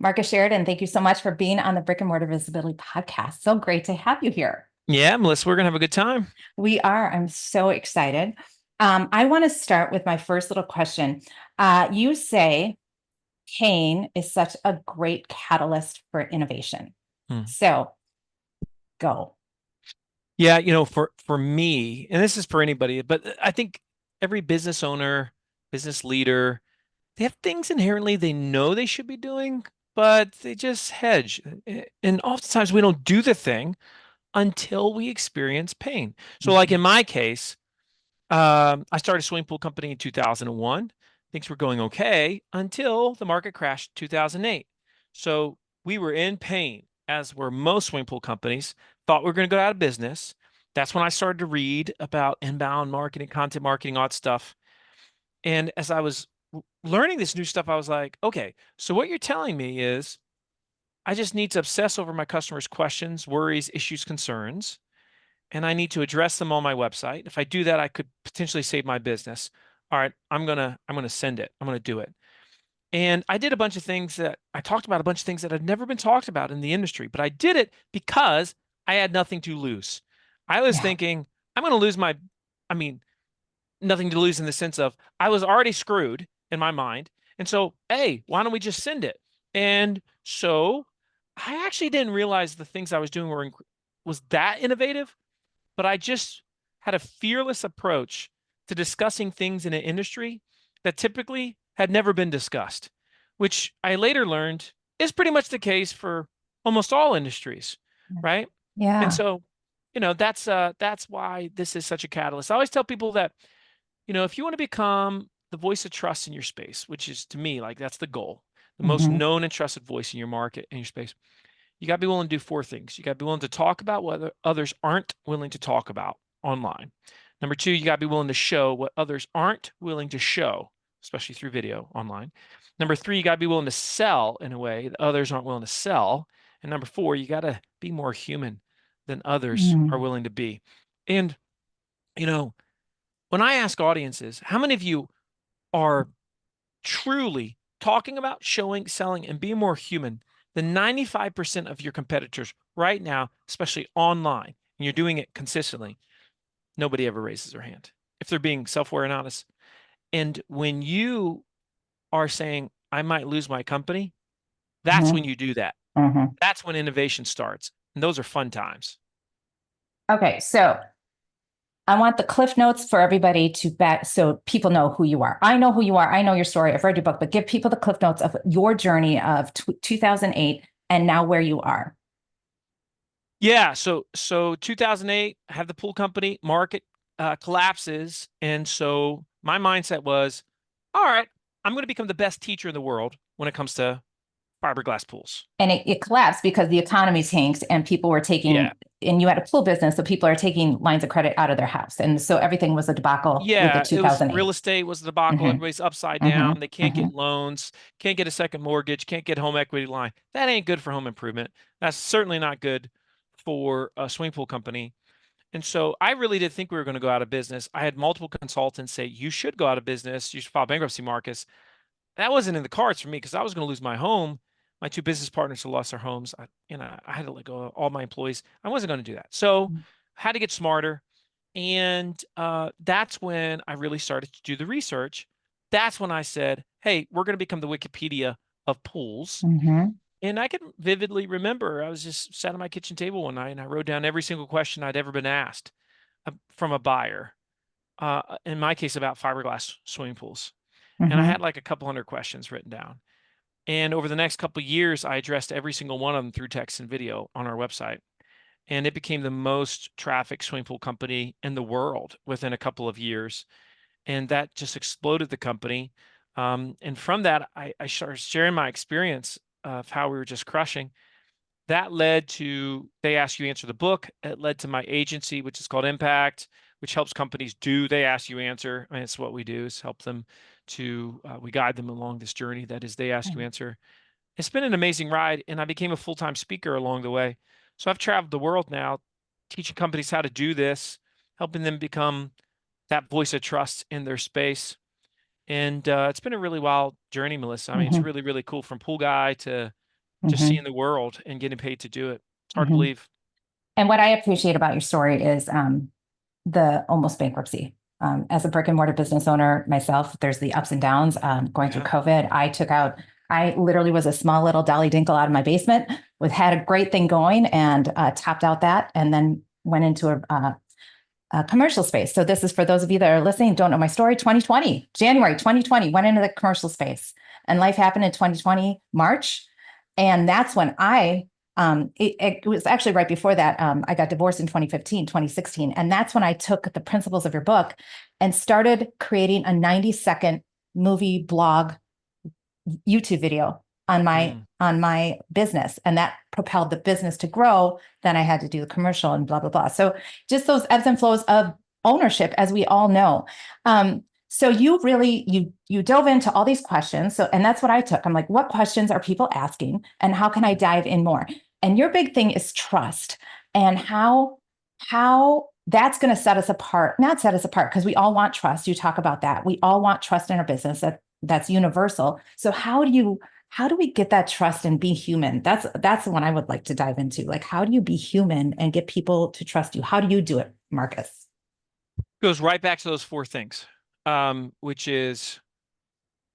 Marcus Sheridan, thank you so much for being on the Brick and Mortar Visibility Podcast. So great to have you here. Yeah, Melissa, we're gonna have a good time. We are. I'm so excited. I want to start with my first little question. You say pain is such a great catalyst for innovation. Hmm. So go. Yeah, for me, and this is for anybody, but I think every business owner, business leader, they have things inherently they know they should be doing, but they just hedge. And oftentimes we don't do the thing until we experience pain. So, like in Mhm. my case, I started a swimming pool company in 2001. Things were going okay until the market crashed in 2008. So we were in pain, as were most swimming pool companies, thought we were going to go out of business. That's when I started to read about inbound marketing, content marketing, all that stuff. And as I was learning this new stuff, I was like, okay, so what you're telling me is I just need to obsess over my customers' questions, worries, issues, concerns, and I need to address them on my website. If I do that, I could potentially save my business. All right, I'm gonna send it. I'm gonna do it. And I did a bunch of things that I talked about a bunch of things that had never been talked about in the industry, but I did it because I had nothing to lose. I was Yeah. thinking, I'm gonna lose my, I mean, nothing to lose in the sense of I was already screwed in my mind. And so, hey, why don't we just send it? And so I actually didn't realize the things I was doing was that innovative, but I just had a fearless approach to discussing things in an industry that typically had never been discussed, which I later learned is pretty much the case for almost all industries, right? And Yeah. so, that's why this is such a catalyst. I always tell people that, if you want to become the voice of trust in your space, which is to me like that's the goal, the most Mhm. known and trusted voice in your market, in your space, you got to be willing to do four things. You got to be willing to talk about what others aren't willing to talk about online. Number two, you got to be willing to show what others aren't willing to show, especially through video online. Number three, you got to be willing to sell in a way that others aren't willing to sell. And number four, you got to be more human than others are Mhm. willing to be. And, you know, when I ask audiences, how many of you are truly talking about showing, selling, and being more human than 95% of your competitors right now, especially online, and you're doing it consistently, nobody ever raises their hand if they're being self-aware and honest. And when you are saying, I might lose my company, that's when Mhm. you do that. Mhm. That's when innovation starts. And those are fun times. Okay, so I want the cliff notes for everybody to bet so people know who you are. I know who you are. I know your story. I've read your book, but give people the cliff notes of your journey of 2008 and now where you are. Yeah, so 2008, I have the pool company, market collapses, and so my mindset was, all right, I'm going to become the best teacher in the world when it comes to fiberglass pools. And it collapsed because the economy tanked and people were Yeah. taking, and you had a pool business, so people are taking lines of credit out of their house. And so everything was a debacle with the Yeah, it was real 2008. estate was the debacle. Mm-hmm. Everybody's upside Mm-hmm. down. They can't Mm-hmm. get loans, can't get a second mortgage, can't get home equity line. That ain't good for home improvement. That's certainly not good for a swimming pool company. And so I really did think we were going to go out of business. I had multiple consultants say, you should go out of business. You should file bankruptcy, Marcus. That wasn't in the cards for me because I was going to lose my home. My two business partners had lost their homes. I had to let go of all my employees. I wasn't going to do that. So I had to get smarter. And that's when I really started to do the research. That's when I said, hey, we're going to become the Wikipedia of pools. Mm-hmm. And I can vividly remember I was just sat at my kitchen table one night and I wrote down every single question I'd ever been asked from a buyer. In my case, about fiberglass swimming pools. And I Mm-hmm. had like a couple hundred questions written down. And over the next couple of years, I addressed every single one of them through text and video on our website. And it became the most trafficked swimming pool company in the world within a couple of years. And that just exploded the company. And from that, I started sharing my experience of how we were just crushing. That led to They Ask You Answer the book. It led to my agency, which is called Impact, which helps companies do They Ask You Answer. I mean, it's what we do is help them we guide them along this journey that is They Ask You Answer. It's been an amazing ride, and I became a full-time speaker along the way. So I've traveled the world now, teaching companies how to do this, helping them become that voice of trust in their space. And it's been a really wild journey, Melissa. I mean, it's Mm-hmm. really, really cool from pool guy to just Hmm. seeing the world and getting paid to do it. It's hard to Hmm. believe. And what I appreciate about your story is the almost bankruptcy. As a brick and mortar business owner myself, there's the ups and downs. Going through Yeah. COVID, I literally was a small little Dolly Dinkle out of my basement, had a great thing going and topped out that, and then went into a commercial space. So this is for those of you that are listening, don't know my story. 2020, January 2020, went into the commercial space, and life happened in 2020 March, and that's when it was actually right before that. I got divorced in 2015, 2016. And that's when I took the principles of your book and started creating a 90-second movie blog YouTube video Mm. on my business. And that propelled the business to grow. Then I had to do the commercial and blah, blah, blah. So just those ebbs and flows of ownership, as we all know. So you really you dove into all these questions. So, and that's what I took. I'm like, what questions are people asking and how can I dive in more? And your big thing is trust and how that's going to set us apart, not set us apart because we all want trust. You talk about that. We all want trust in our business. That's universal. So how do we get that trust and be human? That's the one I would like to dive into. Like, how do you be human and get people to trust you? How do you do it, Marcus? Goes right back to those four things, which is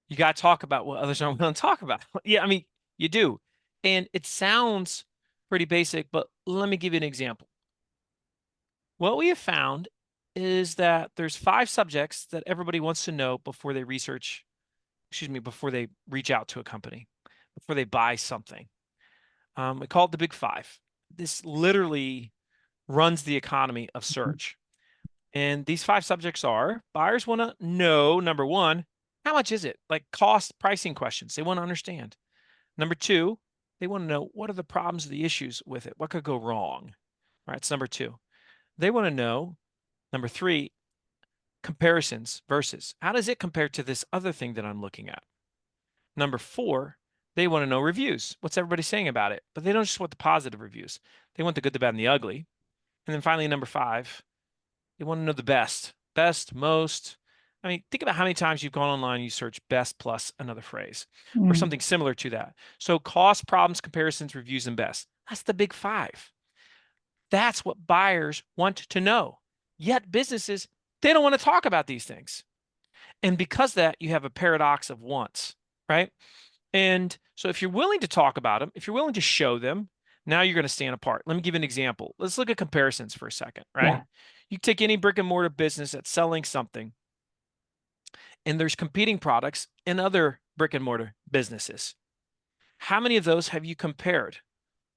you got to talk about what others aren't willing to talk about. Yeah, I mean, you do. And it sounds pretty basic, but let me give you an example. What we have found is that there's 5 subjects that everybody wants to know before they before they reach out to a company, before they buy something. We call it the Big Five. This literally runs the economy of search. And these 5 subjects are buyers want to know, number one, how much is it? Like cost pricing questions. They want to understand. Number two, they want to know what are the problems or the issues with it? What could go wrong? All right, it's number two. They want to know, number three, comparisons versus how does it compare to this other thing that I'm looking at? Number four, they want to know reviews. What's everybody saying about it? But they don't just want the positive reviews. They want the good, the bad, and the ugly. And then finally, number five, they want to know the best, best, most. I mean, think about how many times you've gone online and you search best plus another phrase or Mm, something similar to that. So cost, problems, comparisons, reviews, and best. That's the big five. That's what buyers want to know. Yet businesses, they don't want to talk about these things. And because of that, you have a paradox of wants, right? And so if you're willing to talk about them, if you're willing to show them, now you're going to stand apart. Let me give you an example. Let's look at comparisons for a second, right? yeah. You take any brick and mortar business that's selling something, and there's competing products in other brick and mortar businesses. How many of those have you compared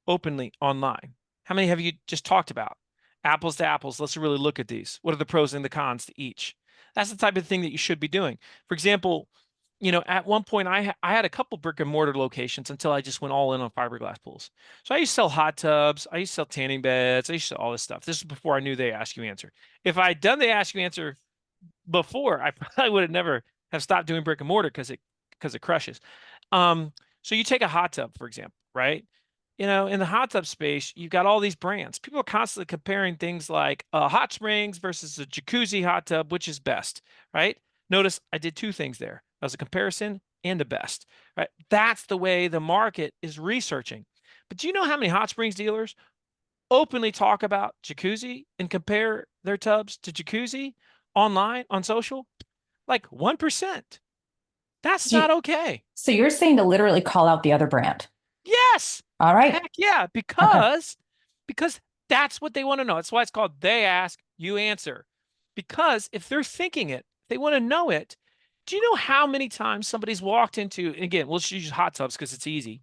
openly online? How many have you just talked about? Apples to apples. Let's really look at these. What are the pros and the cons to each? That's the type of thing that you should be doing. For example, at one point I had a couple brick and mortar locations until I just went all in on fiberglass pools. So I used to sell hot tubs, I used to sell tanning beds, I used to sell all this stuff. This is before I knew they ask you answer. If I had done the ask you answer before, I probably would have never have stopped doing brick and mortar because it crushes. So you take a hot tub, for example, right? In the hot tub space, you've got all these brands. People are constantly comparing things like hot springs versus a jacuzzi hot tub, which is best, right? Notice I did 2 things there. That was a comparison and a best, right? That's the way the market is researching. But do you know how many hot springs dealers openly talk about jacuzzi and compare their tubs to jacuzzi online on social? Like 1%. That's Do not you, okay. so you're saying to literally call out the other brand. Yes. All right. Heck yeah, Okay. because that's what they want to know. That's why it's called they ask, you answer. Because if they're thinking it, they want to know it. Do you know how many times somebody's walked into, and again, we'll just use hot tubs because it's easy,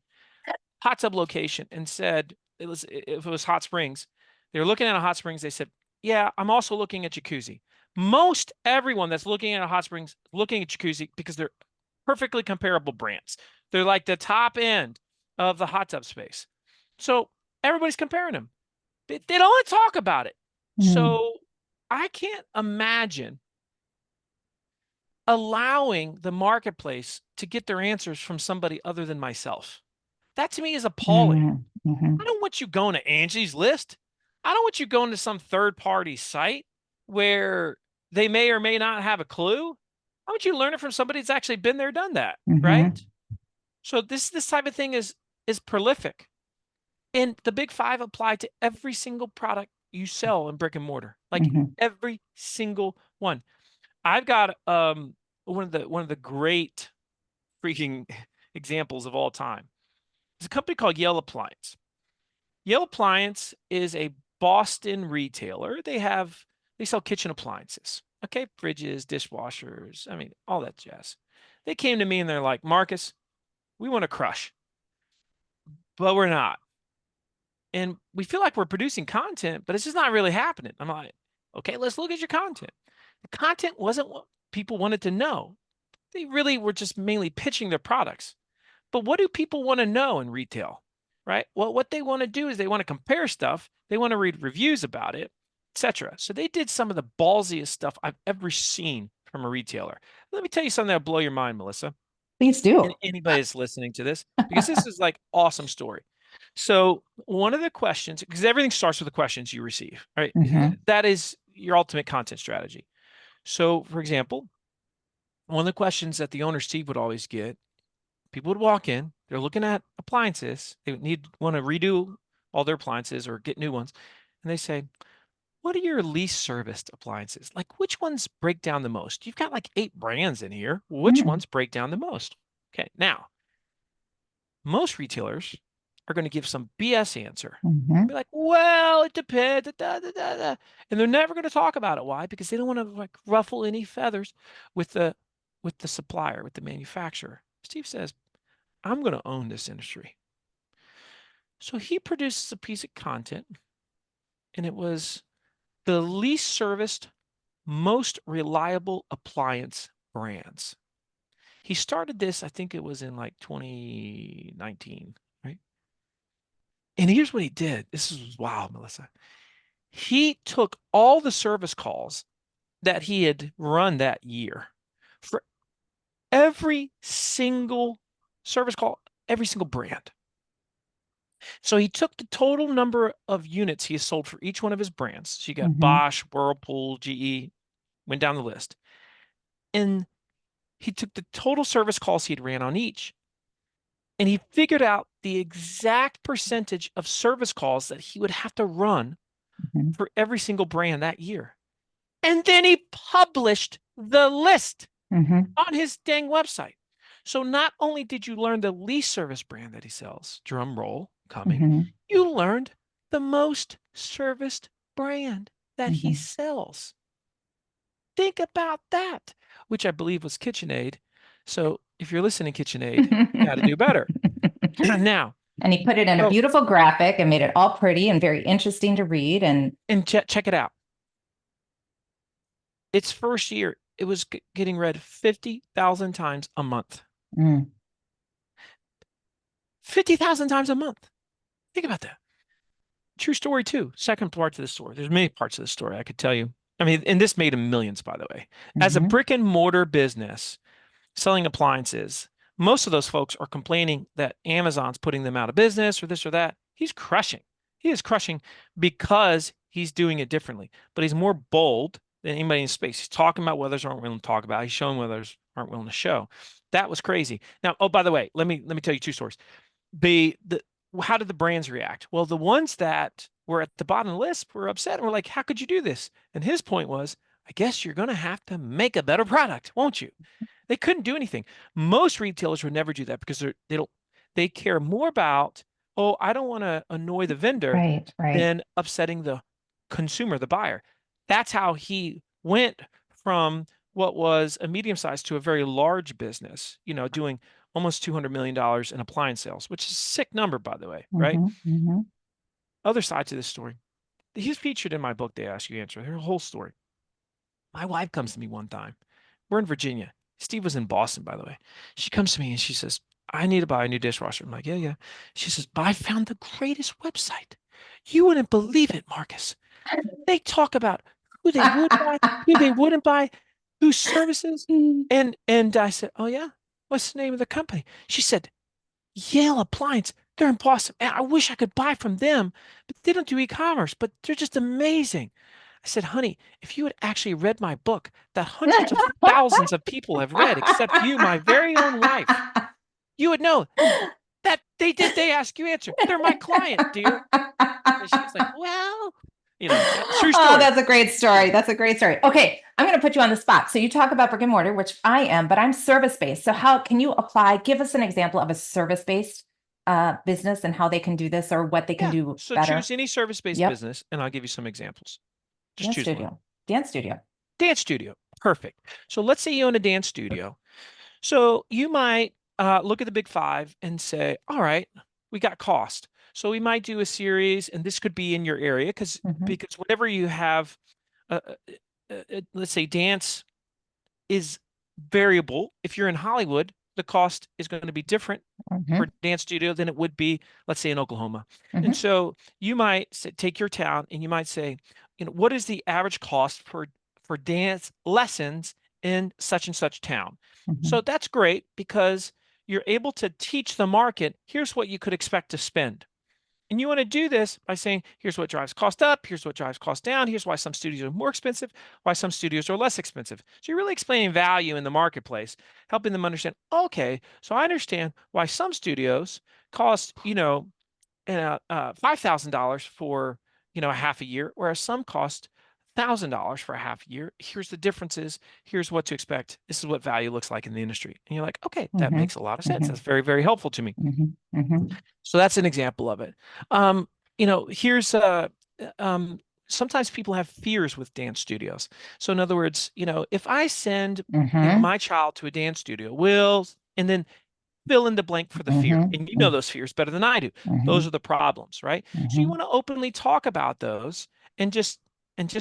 hot tub location and said if it was hot springs, they were looking at a hot springs, they said, yeah, I'm also looking at jacuzzi. Most everyone that's looking at a hot springs looking at jacuzzi because they're perfectly comparable brands. They're like the top end of the hot tub space. So everybody's comparing them. They don't want to talk about it. Mm, So I can't imagine allowing the marketplace to get their answers from somebody other than myself. That to me is appalling. mm, mhm, I don't want you going to Angie's List. I don't want you going to some third party site where they may or may not have a clue. I want you to learn it from somebody that's actually been there, done that, right? mhm. So this type of thing is is prolific. And the big five apply to every single product you sell in brick and mortar, like Mhm. every single one. I've got one of the great freaking examples of all time. It's a company called Yale Appliance. Yale Appliance is a Boston retailer. They sell kitchen appliances. Okay, fridges, dishwashers, I mean, all that jazz. They came to me and they're like, Marcus, we want to crush, but we're not. And we feel like we're producing content, but it's just not really happening. I'm like, okay, let's look at your content. The content wasn't what people wanted to know. They really were just mainly pitching their products. But what do people want to know in retail, right? Well, what they want to do is they want to compare stuff. They want to read reviews about it, etc. So they did some of the ballsiest stuff I've ever seen from a retailer. Let me tell you something that'll blow your mind, Melissa, Please and do. anybody that's listening to this, because this is like awesome story. So one of the questions, because everything starts with the questions you receive, right? Mhm. That is your ultimate content strategy. So, for example, one of the questions that the owner Steve would always get, people would walk in, they're looking at appliances, they want to redo all their appliances or get new ones, and they say, "What are your least serviced appliances? Like which ones break down the most? You've got like 8 brands in here. Which Mm. ones break down the most?" Okay, now most retailers are going to give some BS answer. Be Mhm. like, well, it depends, da, da, da, da. And they're never going to talk about it. Why? Because they don't want to like ruffle any feathers with the supplier, with the manufacturer. Steve says, I'm going to own this industry. So he produces a piece of content, and it was the least serviced, most reliable appliance brands. He started this, I think it was in like 2019, right? And here's what he did. This is wow, Melissa. He took all the service calls that he had run that year for every single service call, every single brand. So he took the total number of units he has sold for each one of his brands. So you got Mhm. Bosch, Whirlpool, GE, went down the list. And he took the total service calls he'd ran on each, and he figured out the exact percentage of service calls that he would have to run Mhm. for every single brand that year. And then he published the list Mhm. on his dang website. So not only did you learn the least service brand that he sells, drum roll coming, Mhm. you learned the most serviced brand that he Mhm. sells. Think about that, which I believe was KitchenAid. So if you're listening, KitchenAid, you got to do better. Now, And he put it in a oh, beautiful graphic and made it all pretty and very interesting to read. And and check it out. Its first year, it was getting read 50,000 times a month. mm, 50,000 times a month. Think about that. True story too. Second part to the story. There's many parts of the story I could tell you. I mean, and this made him millions, by the way. As a mhm. brick and mortar business selling appliances, most of those folks are complaining that Amazon's putting them out of business or this or that. He's crushing. He is crushing because he's doing it differently. But he's more bold than anybody in space. He's talking about what others aren't willing to talk about. He's showing what others aren't willing to show. That was crazy. Now, oh, by the way, let me tell you two stories. The How did the brands react? Well, the ones that were at the bottom of the list were upset and were like, "How could you do this?" And his point was, "I guess you're going to have to make a better product, won't you?" They couldn't do anything. Most retailers would never do that because they care more about, oh, I don't want to annoy the vendor Right, right. than upsetting the consumer, the buyer. That's how he went from what was a medium size to a very large business, doing almost $200 million in appliance sales, which is a sick number, by the way, right? Mhm. Mhm. Other side to this story. He's featured in my book, They Ask You Answer, their whole story. My wife comes to me one time. We're in Virginia. Steve was in Boston, by the way. She comes to me and she says, I need to buy a new dishwasher. I'm like, yeah, yeah. She says, but I found the greatest website. You wouldn't believe it, Marcus. They talk about who they would buy, who they wouldn't buy, whose services. And I said, oh yeah, what's the name of the company? She said, Yale Appliance. They're in Boston. Man, I wish I could buy from them, but they don't do e-commerce, but they're just amazing. I said, honey, if you had actually read my book that hundreds of thousands of people have read, except you, my very own wife, you would know That they ask you answer. They're my client, dear. And she's like, well, true Oh, story. that's a great story. That's a great story. Okay, I'm going to put you on the spot. So you talk about brick and mortar, which I am, but I'm service-based. So how can you apply? Give us an example of a service-based business and how they can do this or what they can Yeah. do So better. choose any service-based Yep. business, and I'll give you some examples. Just Dance choose one. studio. Dance studio. Dance studio. Perfect. So let's say you own a dance studio. So you might look at the big five and say, all right, we got cost. So we might do a series, and this could be in your area Mhm, because whatever you have, uh, let's say dance is variable. If you're in Hollywood, the cost is going to be different for mhm, a dance studio than it would be, let's say, in Oklahoma. And mhm, so you might take your town and you might say, what is the average cost for dance lessons in such and such town? So mhm, that's great because you're able to teach the market, here's what you could expect to spend. And you want to do this by saying, here's what drives cost up, here's what drives cost down, here's why some studios are more expensive, why some studios are less expensive. So you're really explaining value in the marketplace, helping them understand, okay, so I understand why some studios cost, $5,000 for, a half a year, whereas some cost $1,000 for a half a year. Here's the differences. Here's what to expect. This is what value looks like in the industry. And you're like, okay, that mhm, makes a lot of sense. mhm, That's very, very helpful to me. mhm, mhm, So that's an example of it. Here's sometimes people have fears with dance studios. So in other words, if I send, mhm, my child to a dance studio, and then fill in the blank for the fear. mhm, And you know mhm, those fears better than I do. Those mhm, are the problems, right? So you mhm, want to openly talk about those and just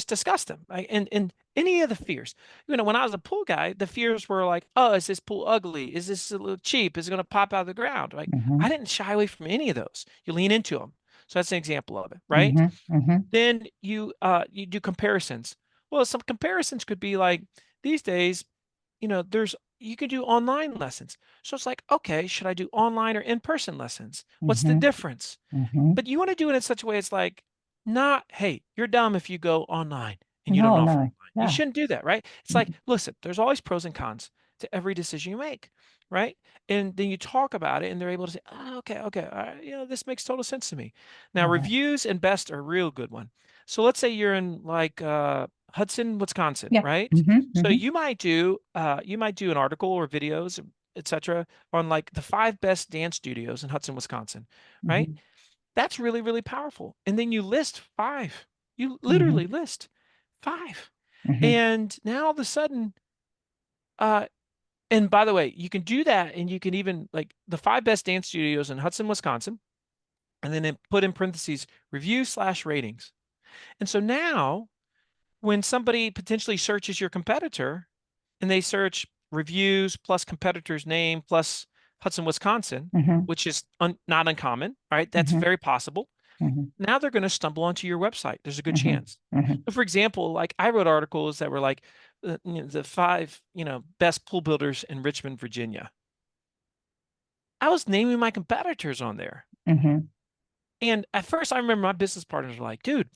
discuss them, right? And any of the fears. When I was a pool guy, the fears were like, oh, is this pool ugly? Is this a little cheap? Is it going to pop out of the ground? Like I mhm, didn't shy away from any of those. You lean into them. So that's an example of it, right? mhm, mhm, Then you do comparisons. Well, some comparisons could be like these days, there's you can do online lessons. So it's like, okay, should I do online or in-person lessons? What's the mhm, difference? mhm. But you want to do it in such a way it's like, not, hey, you're dumb if you go online and you don't No, offer no. online. You Yeah. shouldn't do that, right? It's like, Mhm. listen, there's always pros and cons to every decision you make, right? And then you talk about it and they're able to say, oh, okay, okay, this makes total sense to me. Now, Love it. reviews and best are a real good one. So let's say you're in like Hudson, Wisconsin, Yeah. right? Mhm, So mhm, you might do an article or videos, etc., on like the 5 best dance studios in Hudson, Wisconsin, right? mhm, That's really, really powerful. And then you list 5. You literally mhm, list 5. mhm, And now all of a sudden, uh, and by the way, you can do that and you can even like the 5 best dance studios in Hudson, Wisconsin, and then put in parentheses review/ratings. And so now when somebody potentially searches your competitor and they search reviews plus competitor's name plus Hudson, Wisconsin, mhm, which is not uncommon, right? That's mhm, very possible. mhm, Now they're going to stumble onto your website. There's a good mhm, chance. mhm, So for example, like I wrote articles that were like the 5, best pool builders in Richmond, Virginia. I was naming my competitors on there. mhm, And at first I remember my business partners were like, dude,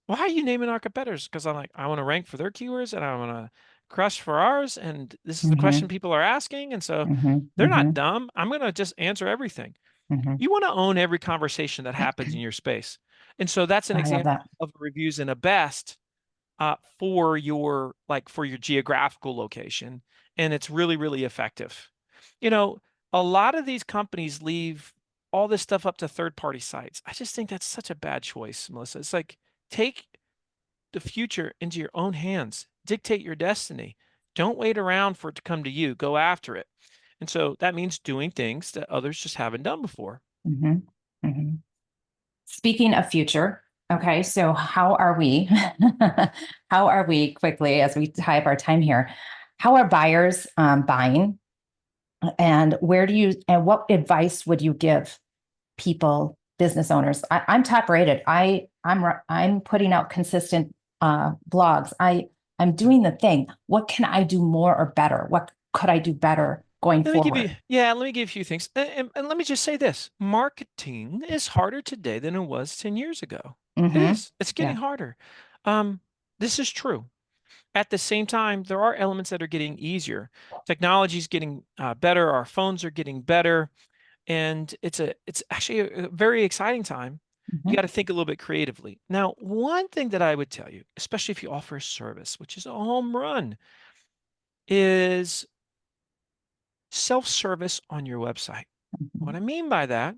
why are you naming our competitors? Because I'm like, I want to rank for their keywords and I want to crush for ours. And this is the question mhm, people are asking. And so mhm, they're not mhm, dumb. I'm going to just answer everything. mhm. You want to own every conversation that happens in your space. And so that's an I love example that. of reviews in a best for your geographical location. And it's really, really effective. You know, a lot of these companies leave all this stuff up to third-party sites. I just think that's such a bad choice, Melissa. It's like take the future into your own hands. Dictate your destiny. Don't wait around for it to come to you. Go after it. And so that means doing things that others just haven't done before. Mhm, mhm. Speaking of future, okay, so how are we? How are we quickly as we tie up our time here? How are buyers buying? And what advice would you give people, business owners? I'm top rated. I'm putting out consistent blogs. I'm Yeah. doing the thing. What can I do more or better? What could I do better going forward? Let me give you a few things. And let me just say this. Marketing is harder today than it was 10 years ago. It Mm-hmm. is. It's getting Yeah. harder. Um, this is true. At the same time, there are elements that are getting easier. Technology is getting better. Our phones are getting better. And it's actually a very exciting time. You Mhm. got to think a little bit creatively. Now, one thing that I would tell you, especially if you offer a service, which is a home run, is self-service on your website. What Mhm. I mean by that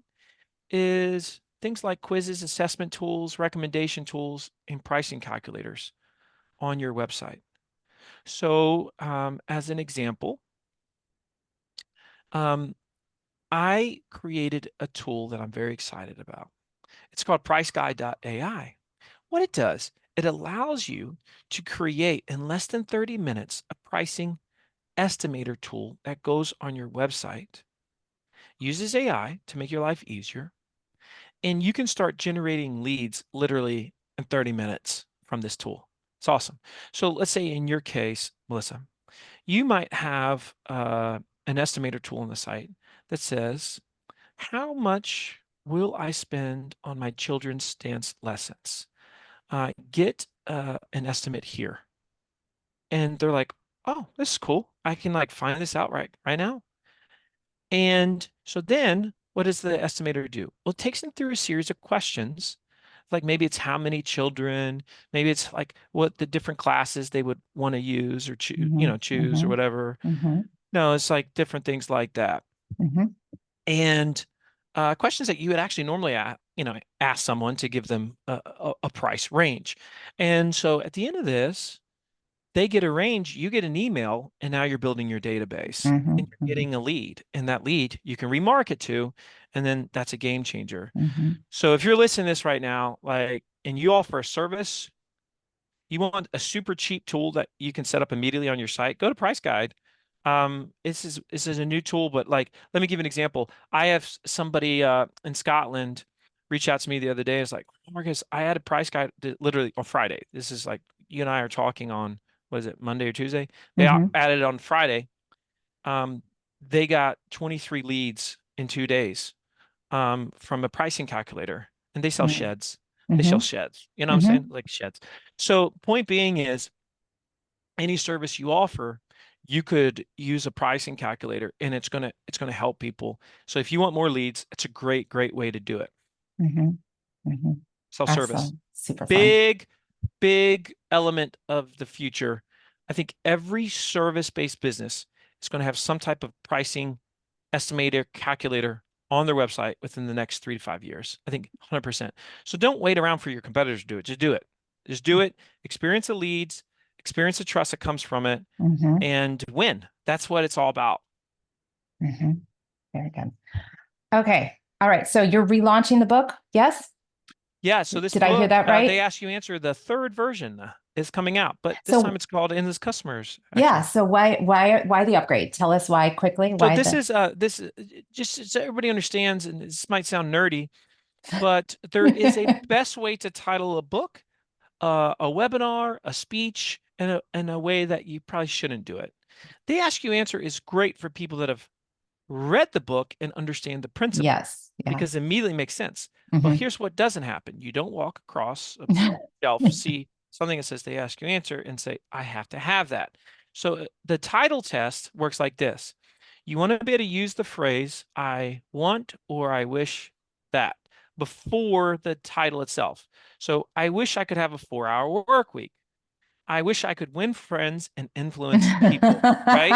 is things like quizzes, assessment tools, recommendation tools, and pricing calculators on your website. So, as an example, um, I created a tool that I'm very excited about. It's called PriceGuide.ai. What it does, it allows you to create in less than 30 minutes a pricing estimator tool that goes on your website, uses AI to make your life easier, and you can start generating leads literally in 30 minutes from this tool. It's awesome. So let's say in your case, Melissa, you might have an estimator tool on the site that says, how much will I spend on my children's dance lessons? Get an estimate here. And they're like, oh, this is cool. I can like find this out right now. And so then what does the estimator do? Well, it takes them through a series of questions. Like maybe it's how many children, maybe it's like what the different classes they would want to use or choose, Mhm. choose or Mhm. whatever. Mhm. No, it's like different things like that. Mhm. And questions that you would actually normally ask someone to give them a price range. And so at the end of this, they get a range, you get an email, and now you're building your database and Mhm. you're Mhm. getting a lead. And that lead you can remarket to, and then that's a game changer. Mhm. So if you're listening to this right now, like, and you offer a service, you want a super cheap tool that you can set up immediately on your site, go to Price Guide. This is a new tool, but like, let me give you an example. I have somebody in Scotland reach out to me the other day. It's like, oh, Marcus, I had a Price Guide literally on Friday. This is like you and I are talking on, what is it, Monday or Tuesday? They Mhm. added it on Friday. Um, they got 23 leads in 2 days from a pricing calculator, and they sell Mhm. sheds. They sell Mhm. sheds. You know what I'm saying? Mhm. Like sheds. So point being is any service you offer, you could use a pricing calculator and it's gonna help people. So if you want more leads, it's a great way to do it. Mhm. Mhm. Self-service. Awesome. Super fun. Big, big element of the future. I think every service-based business is going to have some type of pricing estimator calculator on their website within the next 3 to 5 years. I think 100%. So don't wait around for your competitors to do it. Just do it. Just do it. Experience the leads, experience the trust that comes from it, Mhm. and win. That's what it's all about. Mhm. Very good. Okay. All right. So you're relaunching the book? Yes? Yeah, so this Did I hear book, that they right? ask you answer, the third version is coming out, but this time So it's called Endless Customers, yeah, actually. so why the upgrade? Tell us why quickly. So Why this the is just so everybody understands, and this might sound nerdy, but there is a best way to title a book, a webinar, a speech, in a way that you probably shouldn't do it. The Ask You Answer is great for people that have read the book and understand the principle Yes. Yeah. because it immediately makes sense. Well, Hmm. here's what doesn't happen. You don't walk across a shelf, see something that says They Ask You Answer, and say, I have to have that. So the title test works like this. You want to be able to use the phrase, I want or I wish that before the title itself. So I wish I could have a 4-hour work week. I wish I could win friends and influence people, right?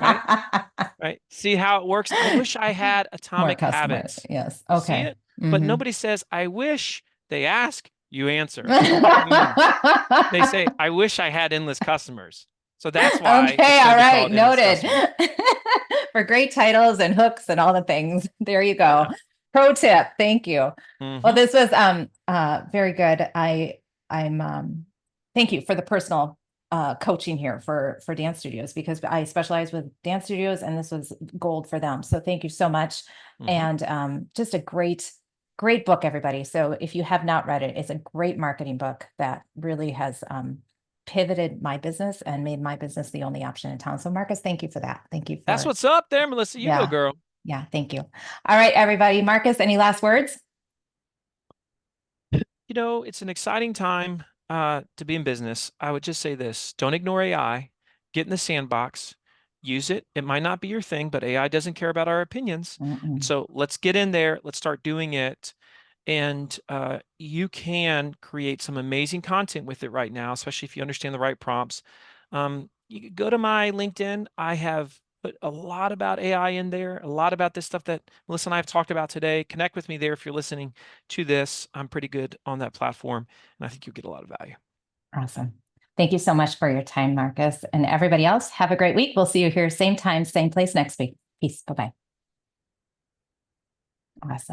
Right? Right? See how it works? I wish I had More atomic customers. habits. Yes. You see Okay. it? But Hmm. nobody says, I wish. They ask, you answer. Mm. They say, I wish I had endless customers. So that's why Okay, it's going all to be right, called Endless noted. Customers. For great titles and hooks and all the things. There you go. Yeah. Pro tip. Thank you. Well, Hmm. this was very good. I'm thank you for the personal coaching here for dance studios because I specialize with dance studios and this was gold for them. So thank you so much. Hmm. And just a great book, everybody. So if you have not read it, it's a great marketing book that really has pivoted my business and made my business the only option in town. So Marcus, thank you for that. Thank you That's for, what's up there, Melissa. You go, yeah, girl. yeah, thank you. All right, everybody. Marcus, any last words? It's an exciting time to be in business. I would just say this, don't ignore AI, get in the sandbox, use it. It might not be your thing, but AI doesn't care about our opinions. Mm-mm. So let's get in there. Let's start doing it. And you can create some amazing content with it right now, especially if you understand the right prompts. You could go to my LinkedIn. I have put a lot about AI in there, a lot about this stuff that Melissa and I have talked about today. Connect with me there if you're listening to this. I'm pretty good on that platform, and I think you'll get a lot of value. Awesome. Thank you so much for your time, Marcus. And everybody else, have a great week. We'll see you here, same time, same place next week. Peace. Bye-bye. Awesome.